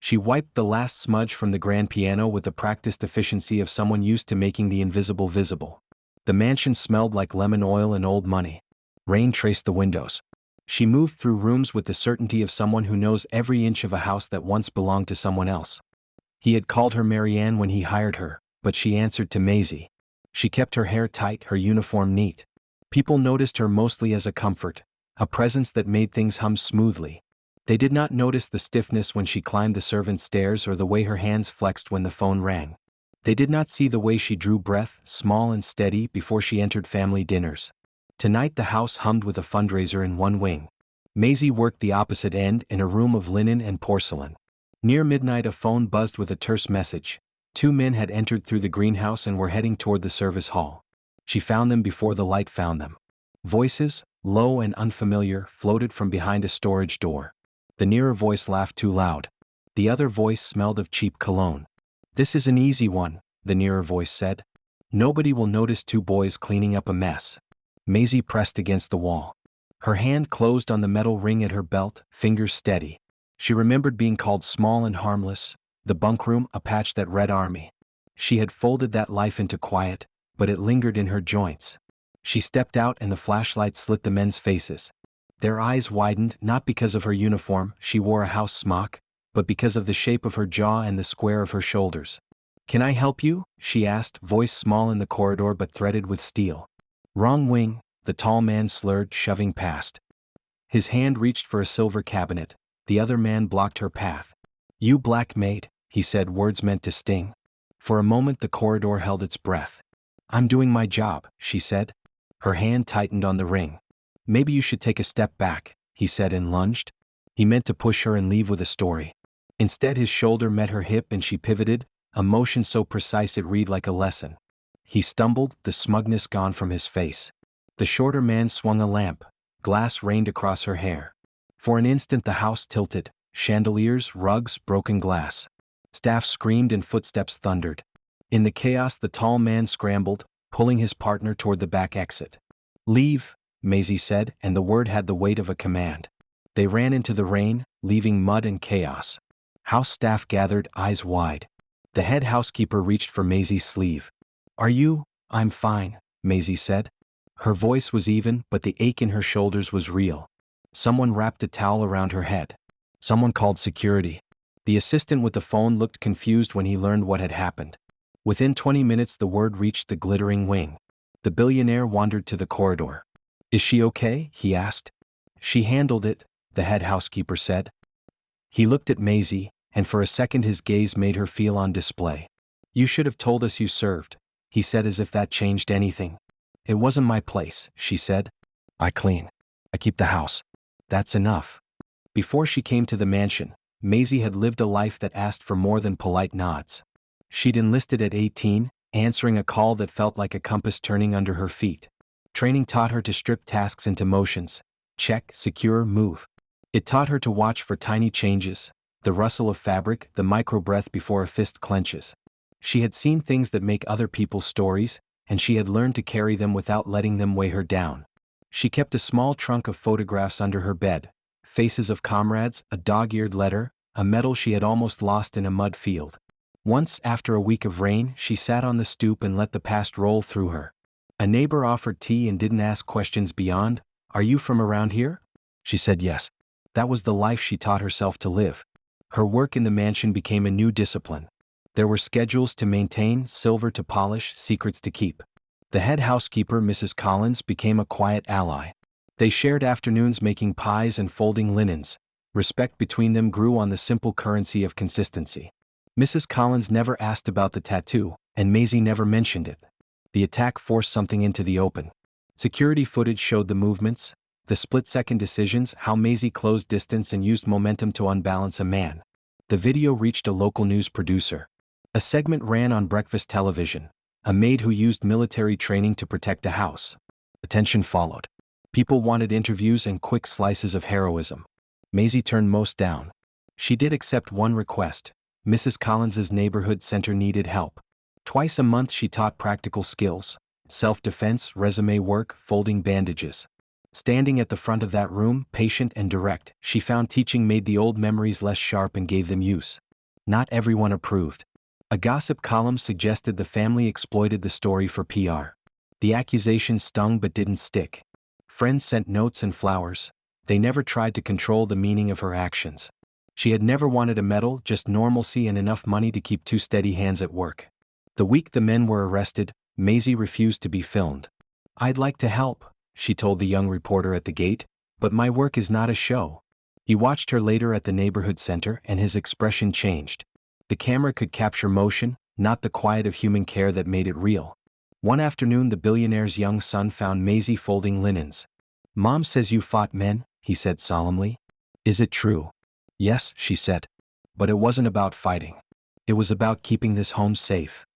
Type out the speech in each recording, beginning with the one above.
She wiped the last smudge from the grand piano with the practiced efficiency of someone used to making the invisible visible. The mansion smelled like lemon oil and old money. Rain traced the windows. She moved through rooms with the certainty of someone who knows every inch of a house that once belonged to someone else. He had called her Marianne when he hired her, but she answered to Maisie. She kept her hair tight, her uniform neat. People noticed her mostly as a comfort, a presence that made things hum smoothly. They did not notice the stiffness when she climbed the servants' stairs or the way her hands flexed when the phone rang. They did not see the way she drew breath, small and steady, before she entered family dinners. Tonight the house hummed with a fundraiser in one wing. Maisie worked the opposite end in a room of linen and porcelain. Near midnight a phone buzzed with a terse message. 2 men had entered through the greenhouse and were heading toward the service hall. She found them before the light found them. Voices, low and unfamiliar, floated from behind a storage door. The nearer voice laughed too loud. The other voice smelled of cheap cologne. "This is an easy one," the nearer voice said. "Nobody will notice 2 boys cleaning up a mess." Maisie pressed against the wall. Her hand closed on the metal ring at her belt, fingers steady. She remembered being called small and harmless, the bunkroom a patch that read army. She had folded that life into quiet, but it lingered in her joints. She stepped out and the flashlight slit the men's faces. Their eyes widened, not because of her uniform, she wore a house smock, but because of the shape of her jaw and the square of her shoulders. "Can I help you?" she asked, voice small in the corridor but threaded with steel. "Wrong wing," the tall man slurred, shoving past. His hand reached for a silver cabinet. The other man blocked her path. "You Black Maid," he said, words meant to sting. For a moment the corridor held its breath. "I'm doing my job," she said. Her hand tightened on the ring. "Maybe you should take a step back," he said and lunged. He meant to push her and leave with a story. Instead his shoulder met her hip and she pivoted, a motion so precise it read like a lesson. He stumbled, the smugness gone from his face. The shorter man swung a lamp. Glass rained across her hair. For an instant the house tilted, chandeliers, rugs, broken glass. Staff screamed and footsteps thundered. In the chaos the tall man scrambled, pulling his partner toward the back exit. "Leave," Maisie said, and the word had the weight of a command. They ran into the rain, leaving mud and chaos. House staff gathered, eyes wide. The head housekeeper reached for Maisie's sleeve. "Are you?" "I'm fine," Maisie said. Her voice was even, but the ache in her shoulders was real. Someone wrapped a towel around her head. Someone called security. The assistant with the phone looked confused when he learned what had happened. Within 20 minutes the word reached the glittering wing. The billionaire wandered to the corridor. "Is she okay?" he asked. "She handled it," the head housekeeper said. He looked at Maisie, and for a second his gaze made her feel on display. "You should have told us you served," he said, as if that changed anything. "It wasn't my place," she said. "I clean. I keep the house. That's enough." Before she came to the mansion, Maisie had lived a life that asked for more than polite nods. She'd enlisted at 18, answering a call that felt like a compass turning under her feet. Training taught her to strip tasks into motions. Check, secure, move. It taught her to watch for tiny changes, the rustle of fabric, the micro-breath before a fist clenches. She had seen things that make other people's stories, and she had learned to carry them without letting them weigh her down. She kept a small trunk of photographs under her bed, faces of comrades, a dog-eared letter, a medal she had almost lost in a mud field. Once, after a week of rain, she sat on the stoop and let the past roll through her. A neighbor offered tea and didn't ask questions beyond, "Are you from around here?" She said yes. That was the life she taught herself to live. Her work in the mansion became a new discipline. There were schedules to maintain, silver to polish, secrets to keep. The head housekeeper, Mrs. Collins, became a quiet ally. They shared afternoons making pies and folding linens. Respect between them grew on the simple currency of consistency. Mrs. Collins never asked about the tattoo, and Maisie never mentioned it. The attack forced something into the open. Security footage showed the movements, the split-second decisions, how Maisie closed distance and used momentum to unbalance a man. The video reached a local news producer. A segment ran on breakfast television. A maid who used military training to protect a house. Attention followed. People wanted interviews and quick slices of heroism. Maisie turned most down. She did accept one request. Mrs. Collins's neighborhood center needed help. Twice a month she taught practical skills: self-defense, resume work, folding bandages. Standing at the front of that room, patient and direct, she found teaching made the old memories less sharp and gave them use. Not everyone approved. A gossip column suggested the family exploited the story for PR. The accusations stung but didn't stick. Friends sent notes and flowers. They never tried to control the meaning of her actions. She had never wanted a medal, just normalcy and enough money to keep two steady hands at work. The week the men were arrested, Maisie refused to be filmed. "I'd like to help," she told the young reporter at the gate, "but my work is not a show." He watched her later at the neighborhood center and his expression changed. The camera could capture motion, not the quiet of human care that made it real. One afternoon the billionaire's young son found Maisie folding linens. "Mom says you fought men," he said solemnly. "Is it true?" "Yes," she said. "But it wasn't about fighting. It was about keeping this home safe."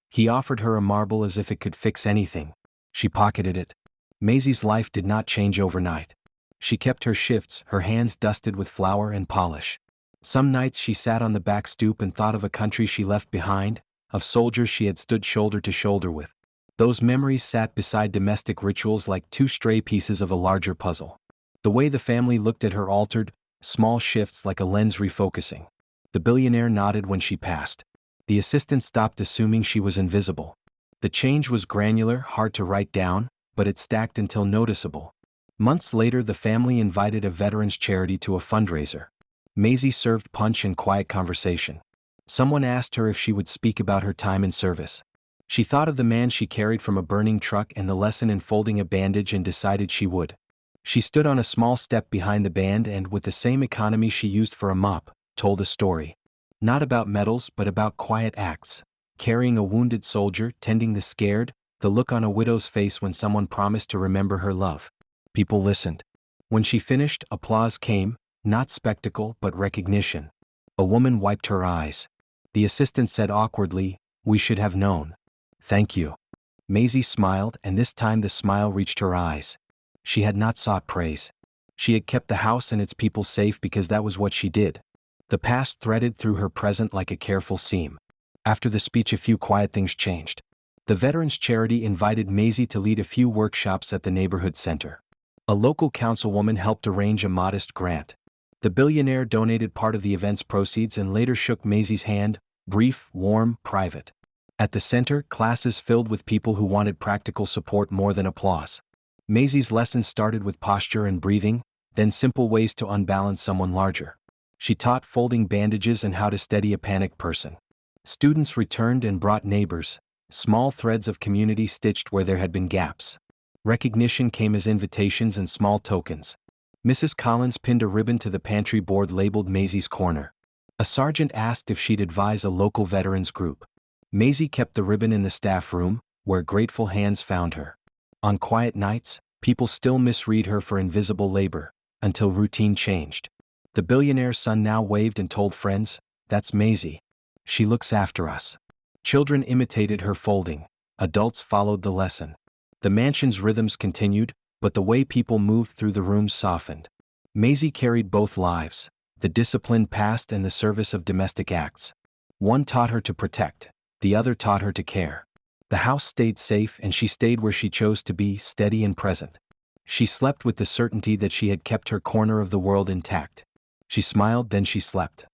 He offered her a marble as if it could fix anything. She pocketed it. Maisie's life did not change overnight. She kept her shifts, her hands dusted with flour and polish. Some nights she sat on the back stoop and thought of a country she left behind, of soldiers she had stood shoulder to shoulder with. Those memories sat beside domestic rituals like two stray pieces of a larger puzzle. The way the family looked at her altered, small shifts like a lens refocusing. The billionaire nodded when she passed. The assistant stopped assuming she was invisible. The change was granular, hard to write down, but it stacked until noticeable. Months later the family invited a veterans charity to a fundraiser. Maisie served punch and quiet conversation. Someone asked her if she would speak about her time in service. She thought of the man she carried from a burning truck and the lesson in folding a bandage and decided she would. She stood on a small step behind the band and, with the same economy she used for a mop, told a story. Not about medals but about quiet acts. Carrying a wounded soldier, tending the scared, the look on a widow's face when someone promised to remember her love. People listened. When she finished, applause came, not spectacle but recognition. A woman wiped her eyes. The assistant said awkwardly, "We should have known." "Thank you." Maisie smiled, and this time the smile reached her eyes. She had not sought praise. She had kept the house and its people safe because that was what she did. The past threaded through her present like a careful seam. After the speech a few quiet things changed. The Veterans Charity invited Maisie to lead a few workshops at the neighborhood center. A local councilwoman helped arrange a modest grant. The billionaire donated part of the event's proceeds and later shook Maisie's hand, brief, warm, private. At the center, classes filled with people who wanted practical support more than applause. Maisie's lessons started with posture and breathing, then simple ways to unbalance someone larger. She taught folding bandages and how to steady a panicked person. Students returned and brought neighbors, small threads of community stitched where there had been gaps. Recognition came as invitations and small tokens. Mrs. Collins pinned a ribbon to the pantry board labeled Maisie's Corner. A sergeant asked if she'd advise a local veterans group. Maisie kept the ribbon in the staff room, where grateful hands found her. On quiet nights, people still misread her for invisible labor, until routine changed. The billionaire's son now waved and told friends, "That's Maisie. She looks after us." Children imitated her folding. Adults followed the lesson. The mansion's rhythms continued, but the way people moved through the rooms softened. Maisie carried both lives, the disciplined past and the service of domestic acts. One taught her to protect, the other taught her to care. The house stayed safe and she stayed where she chose to be, steady and present. She slept with the certainty that she had kept her corner of the world intact. She smiled, then she slept.